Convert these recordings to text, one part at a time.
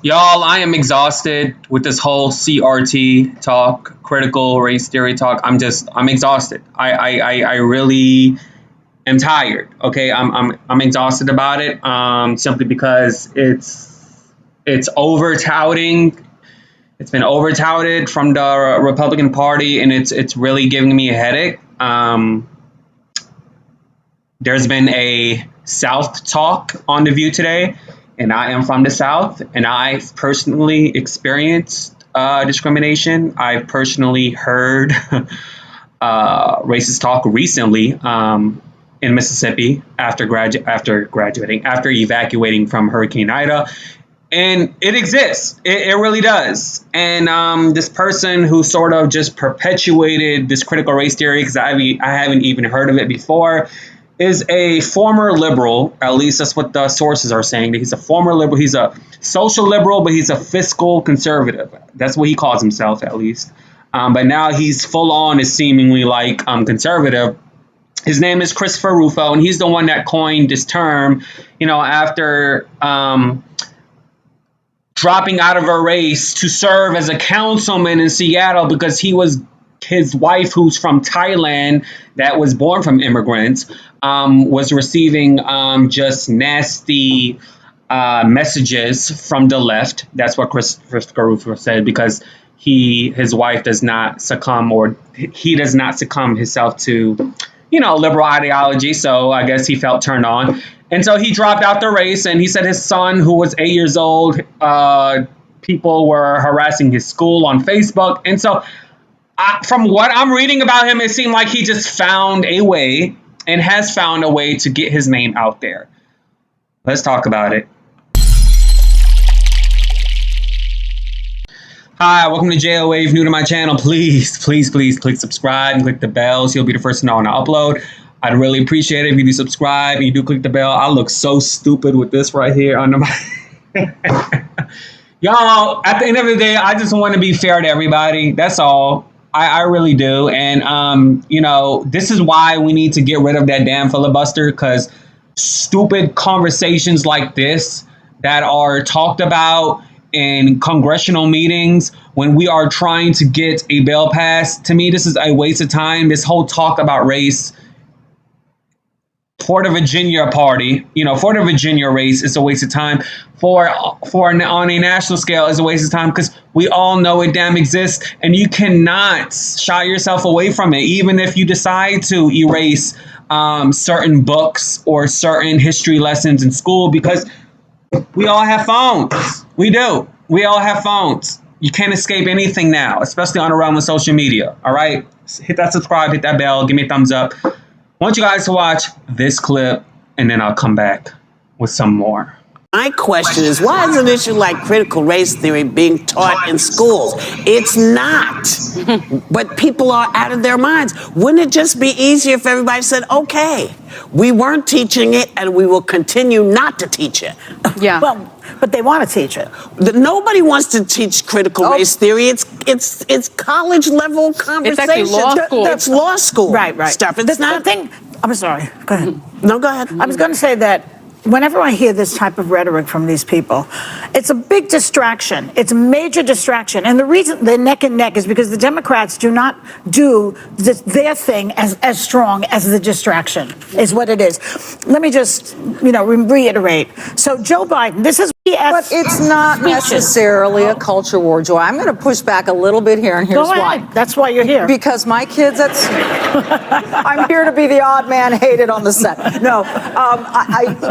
Y'all, I am exhausted with this whole CRT talk, critical race theory talk. I'm exhausted. I really am tired. Okay, I'm exhausted about it. Simply because it's over touting. It's been over touted from the Republican Party, and it's really giving me a headache. There's been a South talk on The View today, and I am from the South, and I've personally experienced discrimination. I've personally heard racist talk recently in Mississippi after evacuating from Hurricane Ida. And it exists. It really does. And this person who sort of just perpetuated this critical race theory, because I haven't even heard of it before, is a former liberal. At least that's what the sources are saying. That he's a former liberal. He's a social liberal, but he's a fiscal conservative. That's what he calls himself, at least. But now he's full on is seemingly like conservative. His name is Christopher Rufo, and he's the one that coined this term, after dropping out of a race to serve as a councilman in Seattle because his wife, who's from Thailand, that was born from immigrants, was receiving just nasty messages from the left. That's what Christopher Rufo said, because his wife does not succumb, or he does not succumb himself to, liberal ideology. So I guess he felt turned on. And so he dropped out the race, and he said his son, who was 8 years old, people were harassing his school on Facebook. And so from what I'm reading about him, it seemed like he just found a way and has found a way to get his name out there. Let's talk about it. Hi, welcome to JO Wave. New to my channel, please subscribe and click the bell so you'll be the first to know when I upload. I'd really appreciate it if you do subscribe and you do click the bell. I look so stupid with this right here under my... Y'all, at the end of the day, I just want to be fair to everybody. That's all. I really do. And, this is why we need to get rid of that damn filibuster, because stupid conversations like this that are talked about in congressional meetings when we are trying to get a bill passed, to me, this is a waste of time. This whole talk about race for the Virginia party, for the Virginia race, is a waste of time. On a national scale, is a waste of time, because we all know it damn exists, and you cannot shy yourself away from it, even if you decide to erase certain books or certain history lessons in school, because we all have phones. We do. We all have phones. You can't escape anything now, especially on the realm of social media. All right, hit that subscribe, hit that bell, give me a thumbs up. I want you guys to watch this clip, and then I'll come back with some more. My question is, why is an issue like critical race theory being taught in schools? It's not. But people are out of their minds. Wouldn't it just be easier if everybody said, okay, we weren't teaching it and we will continue not to teach it? Yeah. Well, but they want to teach it. Nobody wants to teach critical race theory. It's college level conversation. It's actually law school. That's law school. Right. Stuff. It's not. The thing. I'm sorry. Go ahead. No, go ahead. I was going to say that whenever I hear this type of rhetoric from these people, it's a big distraction. It's a major distraction. And the reason they're neck and neck is because the Democrats do not do their thing as strong as the distraction is what it is. Let me just, reiterate. So Joe Biden, this is but it's not necessarily a culture war, Joy. I'm going to push back a little bit here, and here's why. That's why you're here. Because my kids, I'm here to be the odd man hated on the set. No,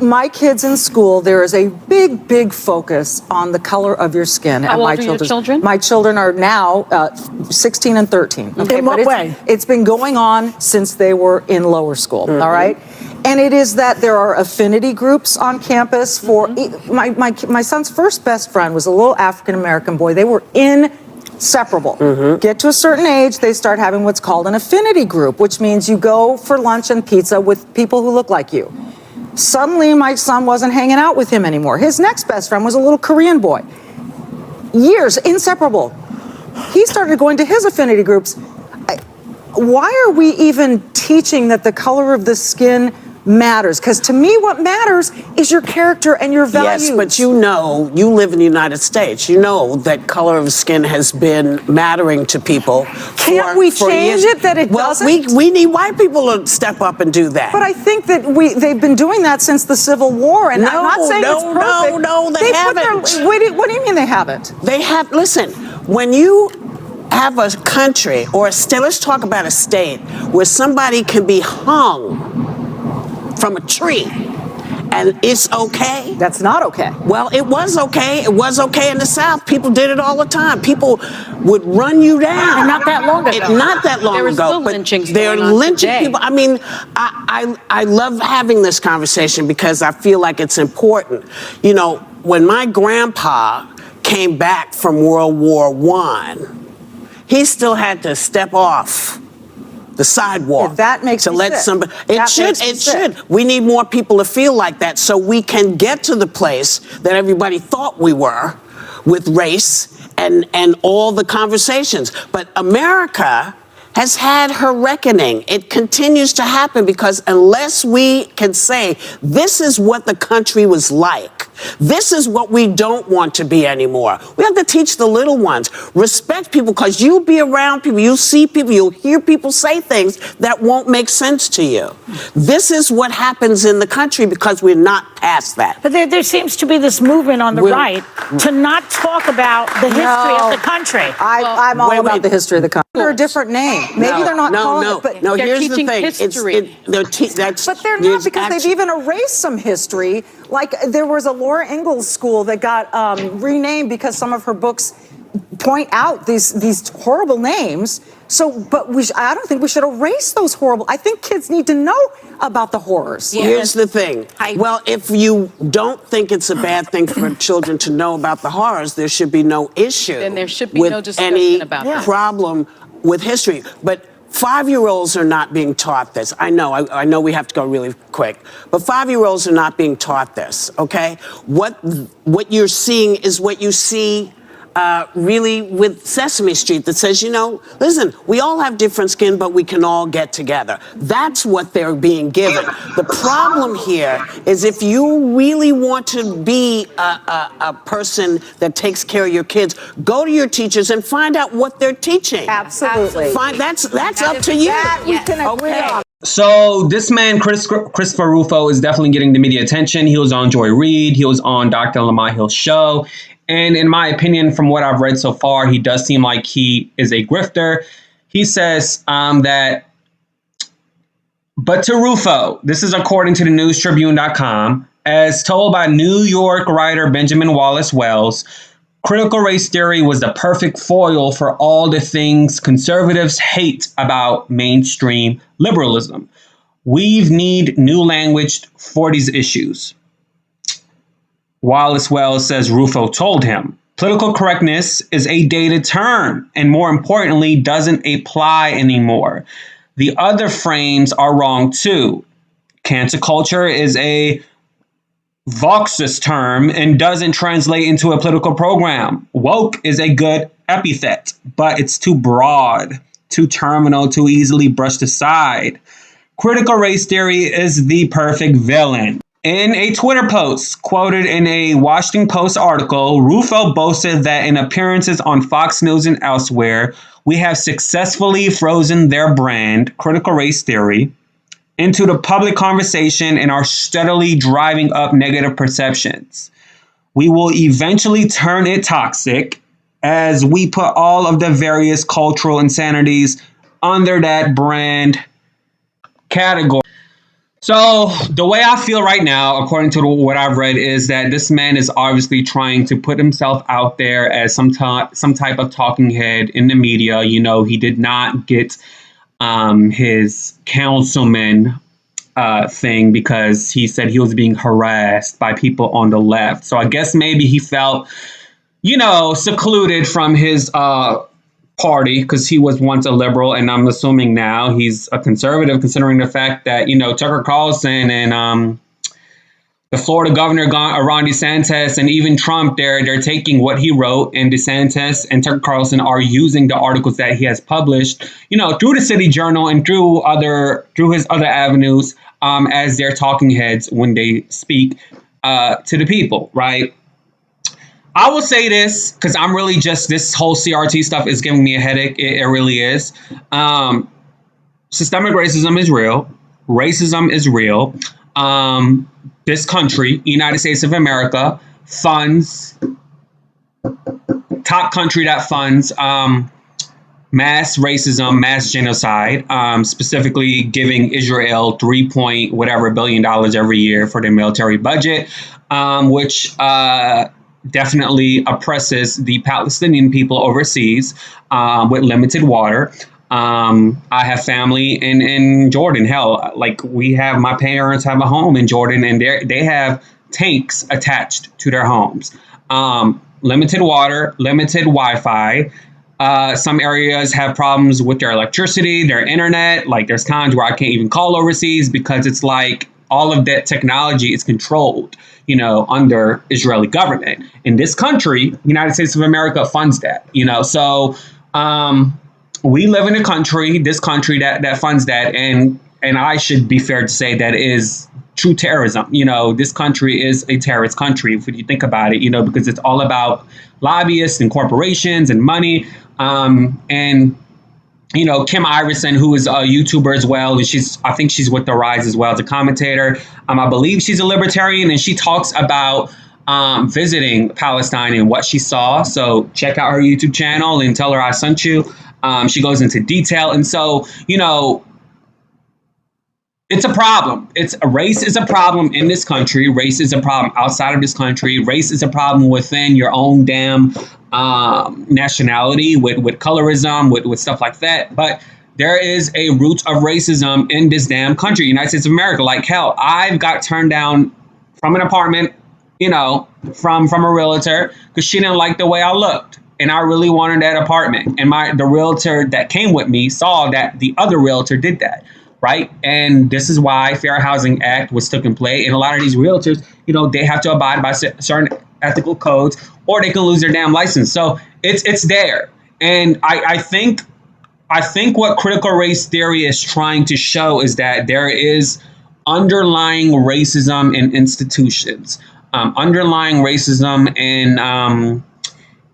my kids in school, there is a big focus on the color of your skin. How old are your children? My children are now 16 and 13. Okay, in what way? It's been going on since they were in lower school, all right? And it is that there are affinity groups on campus for my son's first best friend was a little African-American boy. They were inseparable. Get to a certain age, they start having what's called an affinity group, which means you go for lunch and pizza with people who look like you. Suddenly, my son wasn't hanging out with him anymore. His next best friend was a little Korean boy. Years, inseparable. He started going to his affinity groups. Why are we even teaching that the color of the skin matters. Because to me, what matters is your character and your values. Yes, but you live in the United States. You know that color of skin has been mattering to people. Can't we change it that it doesn't? We need white people to step up and do that. But I think that they've been doing that since the Civil War, and I'm not saying it's perfect. No, they haven't. What do you mean they haven't? They have. Listen, when you have a country or a state, let's talk about a state where somebody can be hung from a tree and it's okay. That's not okay. Well, it was okay. It was okay in the South. People did it all the time. People would run you down. And not that long ago. Not that long There were ago. still But lynchings they're going on lynching today. people. I mean, I love having this conversation because I feel like it's important. You know, when my grandpa came back from World War I, he still had to step off the sidewalk. Yeah, that makes to me let sick. somebody. That It makes me sick. should. We need more people to feel like that so we can get to the place that everybody thought we were with race and all the conversations. But America has had her reckoning. It continues to happen because unless we can say this is what the country was like, this is what we don't want to be anymore. We have to teach the little ones. Respect people because you'll be around people, you'll see people, you'll hear people say things that won't make sense to you. This is what happens in the country because we're not past that. But there seems to be this movement on the right to not talk about the history of the country. I'm all Wait, about wait. the history of the country. They're a different name. Maybe they're not calling it, but no. They're Here's the teaching thing. history. But they're not because they've even erased some history. Like there was a Laura Ingalls school that got renamed because some of her books point out these horrible names. So, but I don't think we should erase those horrible. I think kids need to know about the horrors. Here's the thing. Well, if you don't think it's a bad thing for children to know about the horrors, there should be no issue. Then there should be with no discussion any about that. problem with history. But 5-year-olds are not being taught this. I know we have to go really quick, but 5-year-olds are not being taught this, okay? What you're seeing is what you see really with Sesame Street that says, listen, we all have different skin, but we can all get together. That's what they're being given. The problem here is if you really want to be a person that takes care of your kids, go to your teachers and find out what they're teaching. Absolutely. That's up to you. We can agree on. So this man, Christopher Rufo, is definitely getting the media attention. He was on Joy Reid. He was on Dr. Lamar Hill's show. And in my opinion, from what I've read so far, he does seem like he is a grifter. He says but to Rufo, this is according to the newstribune.com, as told by New York writer Benjamin Wallace Wells, critical race theory was the perfect foil for all the things conservatives hate about mainstream liberalism. We need new language for these issues. Wallace Wells says Rufo told him, political correctness is a dated term and more importantly, doesn't apply anymore. The other frames are wrong too. Cancel culture is a Voxus term and doesn't translate into a political program. Woke is a good epithet, but it's too broad, too terminal, too easily brushed aside. Critical race theory is the perfect villain. In a Twitter post quoted in a Washington Post article, Rufo boasted that in appearances on Fox News and elsewhere, we have successfully frozen their brand, critical race theory, into the public conversation and are steadily driving up negative perceptions. We will eventually turn it toxic as we put all of the various cultural insanities under that brand category. So the way I feel right now, according to what I've read, is that this man is obviously trying to put himself out there as some type of talking head in the media. He did not get his councilman thing because he said he was being harassed by people on the left. So I guess maybe he felt, secluded from his party because he was once a liberal, and I'm assuming now he's a conservative, considering the fact that Tucker Carlson and the Florida governor, Ron DeSantis, and even Trump, they're taking what he wrote, and DeSantis and Tucker Carlson are using the articles that he has published, through the City Journal and through his other avenues, as their talking heads when they speak to the people, right? I will say this because I'm really this whole CRT stuff is giving me a headache. It really is. Systemic racism is real. Racism is real. This country, United States of America, funds, top country that funds mass racism, mass genocide, specifically giving Israel $3 billion every year for their military budget, which definitely oppresses the Palestinian people overseas with limited water. I have family in Jordan. Hell, like my parents have a home in Jordan, and they have tanks attached to their homes. Limited water, limited Wi-Fi. Some areas have problems with their electricity, their internet. Like there's times where I can't even call overseas because it's like all of that technology is controlled, under Israeli government. In this country, United States of America funds that, so we live in this country that funds that, and I should be fair to say that is true terrorism. This country is a terrorist country if you think about it, because it's all about lobbyists and corporations and money. And Kim Iverson, who is a YouTuber as well, and I think she's with The Rise as well as a commentator. I believe she's a libertarian, and she talks about visiting Palestine and what she saw. So check out her YouTube channel and tell her I sent you. She goes into detail. And so, it's a problem. Race is a problem in this country. Race is a problem outside of this country. Race is a problem within your own damn nationality with colorism, with stuff like that. But there is a root of racism in this damn country, United States of America. Like hell, I've got turned down from an apartment, from a realtor because she didn't like the way I looked. And I really wanted that apartment. And the realtor that came with me saw that the other realtor did that. Right. And this is why Fair Housing Act was took in play. And a lot of these realtors, they have to abide by certain ethical codes or they can lose their damn license. So it's there. And I think what critical race theory is trying to show is that there is underlying racism in institutions, underlying racism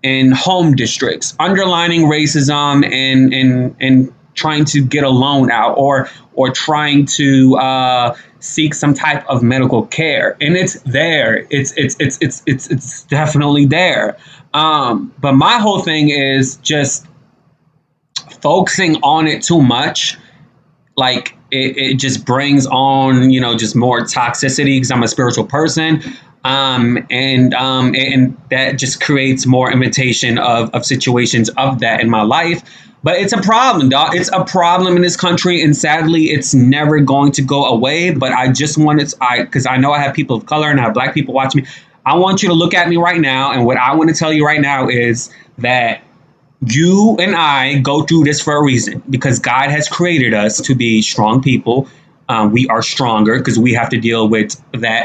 in home districts, underlining racism in trying to get a loan out or trying to seek some type of medical care, and it's there. It's definitely there. But my whole thing is just focusing on it too much. Like it just brings on just more toxicity because I'm a spiritual person. And that just creates more imitation of situations of that in my life. But it's a problem, dog. It's a problem in this country, and sadly, it's never going to go away. But I just wanted because I know I have people of color and I have black people watching me. I want you to look at me right now, and what I want to tell you right now is that you and I go through this for a reason, because God has created us to be strong people. We are stronger because we have to deal with that